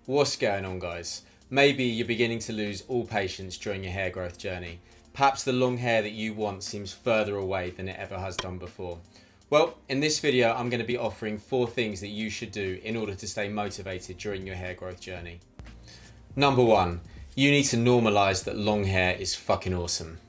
What's going on, guys? Maybe you're beginning to lose all patience during your hair growth journey. Perhaps the long hair that you want seems further away than it ever has done before. Well, in this video, I'm going to be offering 4 things that you should do in order to stay motivated during your hair growth journey. Number 1, you need to normalise that long hair is fucking awesome.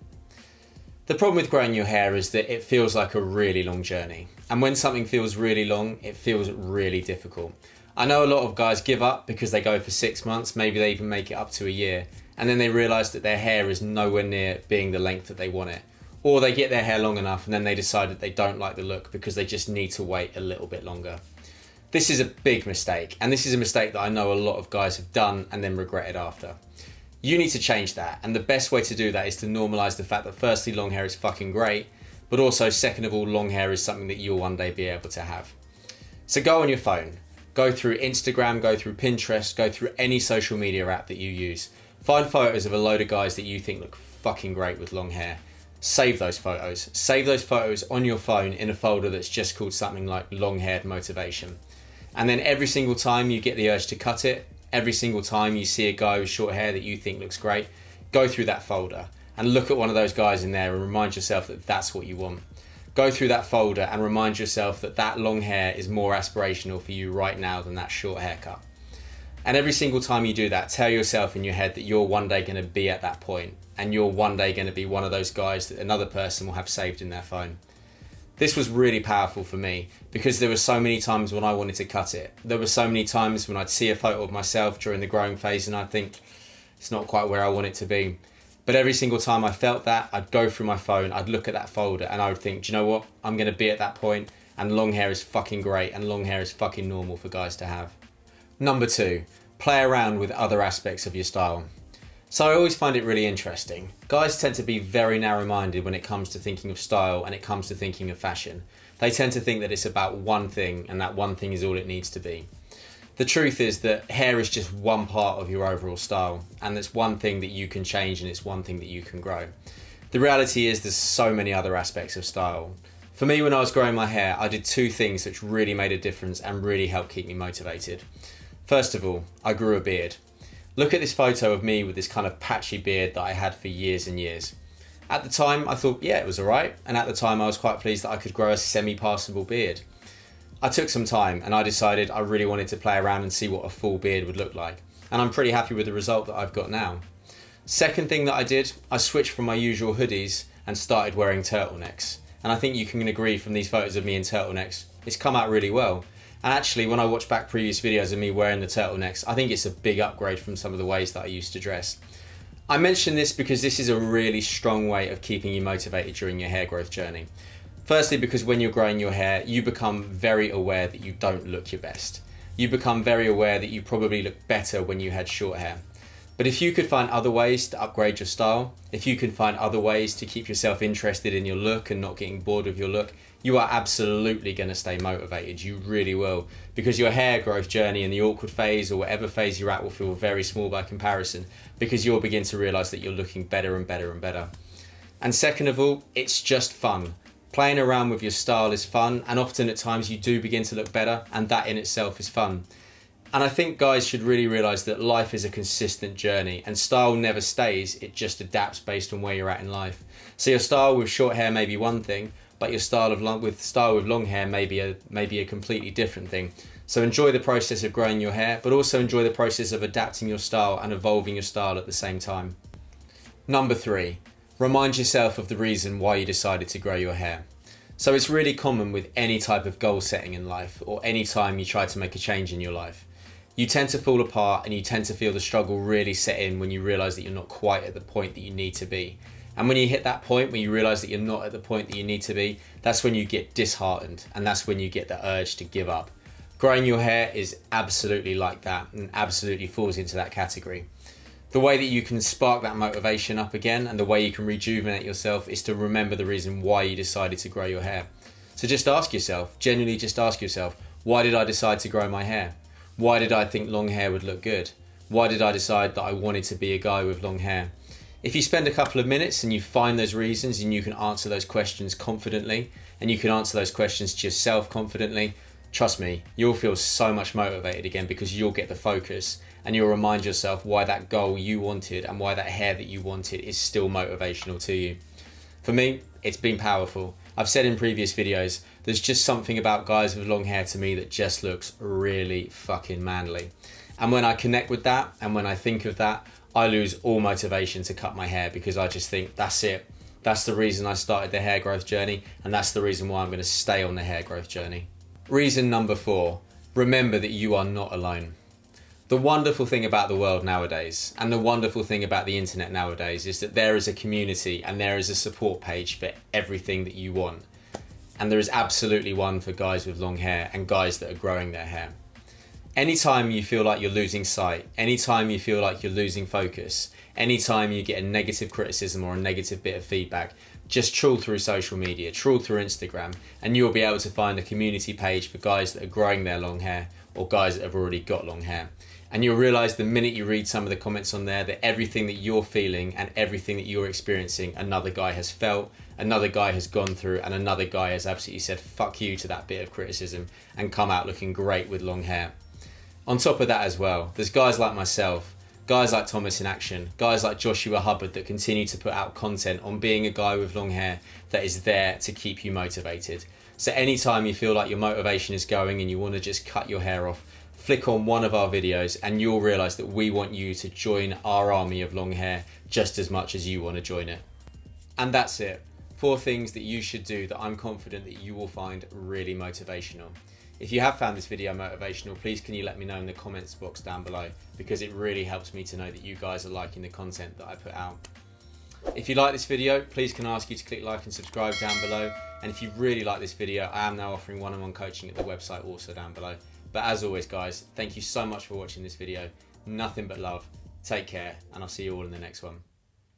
The problem with growing your hair is that it feels like a really long journey. And when something feels really long, it feels really difficult. I know a lot of guys give up because they go for 6 months, maybe they even make it up to a year, and then they realise that their hair is nowhere near being the length that they want it. Or they get their hair long enough and then they decide that they don't like the look because they just need to wait a little bit longer. This is a big mistake, and this is a mistake that I know a lot of guys have done and then regretted after. You need to change that, and the best way to do that is to normalise the fact that firstly, long hair is fucking great, but also second of all, long hair is something that you'll one day be able to have. So go on your phone. Go through Instagram, go through Pinterest, go through any social media app that you use. Find photos of a load of guys that you think look fucking great with long hair. Save those photos. Save those photos on your phone in a folder that's just called something like long haired motivation. And then every single time you get the urge to cut it, every single time you see a guy with short hair that you think looks great, go through that folder and look at one of those guys in there and remind yourself that that's what you want. Go through that folder and remind yourself that that long hair is more aspirational for you right now than that short haircut. And every single time you do that, tell yourself in your head that you're one day going to be at that point, and you're one day going to be one of those guys that another person will have saved in their phone. This was really powerful for me because there were so many times when I wanted to cut it. There were so many times when I'd see a photo of myself during the growing phase and I'd think, it's not quite where I want it to be. But every single time I felt that, I'd go through my phone, I'd look at that folder and I would think, do you know what? I'm going to be at that point, and long hair is fucking great and long hair is fucking normal for guys to have. Number 2, play around with other aspects of your style. So I always find it really interesting. Guys tend to be very narrow-minded when it comes to thinking of style and it comes to thinking of fashion. They tend to think that it's about one thing and that one thing is all it needs to be. The truth is that hair is just one part of your overall style, and it's one thing that you can change and it's one thing that you can grow. The reality is there's so many other aspects of style. For me, when I was growing my hair, I did 2 things which really made a difference and really helped keep me motivated. First of all, I grew a beard. Look at this photo of me with this kind of patchy beard that I had for years and years. At the time, I thought, yeah, it was alright, and at the time I was quite pleased that I could grow a semi-passable beard. I took some time and I decided I really wanted to play around and see what a full beard would look like. And I'm pretty happy with the result that I've got now. Second thing that I did, I switched from my usual hoodies and started wearing turtlenecks. And I think you can agree from these photos of me in turtlenecks, it's come out really well. And actually, when I watch back previous videos of me wearing the turtlenecks, I think it's a big upgrade from some of the ways that I used to dress. I mention this because this is a really strong way of keeping you motivated during your hair growth journey. Firstly, because when you're growing your hair, you become very aware that you don't look your best. You become very aware that you probably look better when you had short hair. But if you could find other ways to upgrade your style, if you can find other ways to keep yourself interested in your look and not getting bored of your look, you are absolutely going to stay motivated. You really will. Because your hair growth journey in the awkward phase or whatever phase you're at will feel very small by comparison, because you'll begin to realise that you're looking better and better and better. And second of all, it's just fun. Playing around with your style is fun, and often at times you do begin to look better, and that in itself is fun. And I think guys should really realise that life is a consistent journey, and style never stays, it just adapts based on where you're at in life. So your style with short hair may be one thing, but your style with long hair may be a completely different thing. So enjoy the process of growing your hair, but also enjoy the process of adapting your style and evolving your style at the same time. Number 3. Remind yourself of the reason why you decided to grow your hair. So it's really common with any type of goal setting in life, or any time you try to make a change in your life. You tend to fall apart and you tend to feel the struggle really set in when you realise that you're not quite at the point that you need to be. And when you hit that point where you realise that you're not at the point that you need to be, that's when you get disheartened, and that's when you get the urge to give up. Growing your hair is absolutely like that and absolutely falls into that category. The way that you can spark that motivation up again and the way you can rejuvenate yourself is to remember the reason why you decided to grow your hair. So just ask yourself, genuinely just ask yourself, why did I decide to grow my hair? Why did I think long hair would look good? Why did I decide that I wanted to be a guy with long hair? If you spend a couple of minutes and you find those reasons and you can answer those questions confidently, and you can answer those questions to yourself confidently, trust me, you'll feel so much motivated again because you'll get the focus and you'll remind yourself why that goal you wanted and why that hair that you wanted is still motivational to you. For me, it's been powerful. I've said in previous videos, there's just something about guys with long hair to me that just looks really fucking manly. And when I connect with that and when I think of that, I lose all motivation to cut my hair because I just think that's it. That's the reason I started the hair growth journey, and that's the reason why I'm going to stay on the hair growth journey. Reason number 4, remember that you are not alone. The wonderful thing about the world nowadays, and the wonderful thing about the internet nowadays, is that there is a community and there is a support page for everything that you want. And there is absolutely one for guys with long hair and guys that are growing their hair. Anytime you feel like you're losing sight, anytime you feel like you're losing focus, anytime you get a negative criticism or a negative bit of feedback, just trawl through social media, trawl through Instagram, and you'll be able to find a community page for guys that are growing their long hair or guys that have already got long hair. And you'll realise the minute you read some of the comments on there that everything that you're feeling and everything that you're experiencing, another guy has felt, another guy has gone through, and another guy has absolutely said fuck you to that bit of criticism and come out looking great with long hair. On top of that as well, there's guys like myself, guys like Thomas in Action, guys like Joshua Hubbard that continue to put out content on being a guy with long hair that is there to keep you motivated. So anytime you feel like your motivation is going and you want to just cut your hair off, flick on one of our videos and you'll realise that we want you to join our army of long hair just as much as you want to join it. And that's it. 4 things that you should do that I'm confident that you will find really motivational. If you have found this video motivational, please can you let me know in the comments box down below, because it really helps me to know that you guys are liking the content that I put out. If you like this video, please can I ask you to click like and subscribe down below. And if you really like this video, I am now offering one-on-one coaching at the website also down below. But as always guys, thank you so much for watching this video. Nothing but love. Take care, and I'll see you all in the next one.